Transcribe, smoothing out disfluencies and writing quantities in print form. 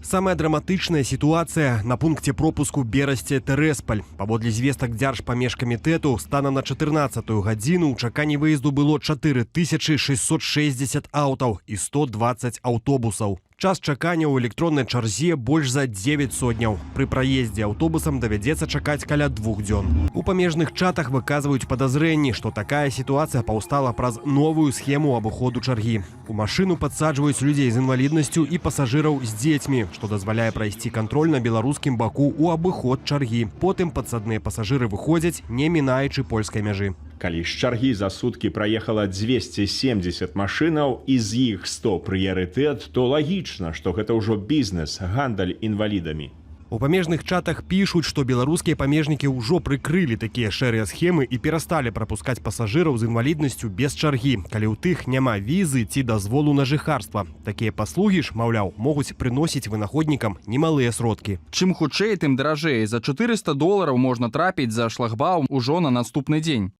Самая драматычная сітуацыя на пункце пропуску Берасце-Тэрэсполь. Паводле звестак Дзяржпамежкамітэту, станам на 14-ю гадзіну ў чаканні выезду было 4660 аўтаў і 120 аўтобусаў. Час чакання ў электроннай чарзе больш за 9 сотняў. Пры праездзе аўтобусам давядзецца чакаць каля 2 дзён. У памежных чатах выказваюць падазрэнні, што такая сітуацыя паўстала праз новую схему абыходу чаргі. У машыну падсаджваюць людзей з інваліднасцю і пасажыраў з дзецьмі, што дазваляе прайсці кантроль на беларускім баку ў абыход чаргі. Потым падсадныя пасажыры выходзяць, не мінаючы польскай мяжы. Калі з чаргі за суткі праехала 270 машынаў і з іх 100 прыярытэт, то лагічна, што гэта ўжо бізнес, гандаль інвалідамі. У памежных чатах пішуць, што беларускія памежнікі ўжо прыкрылі такія шэрыя схемы і перасталі прапускаць пасажыраў з інваліднасцю без чаргі, калі ў тых няма візы ці дазволу на жыхарства. Такія паслугі ж, маўляў, могуць прыносіць вынаходнікам немалыя сродкі. Чым хутчэй, тым даражэй. За $400 можна трапіць за шлагбаум ужо на наступны дзень.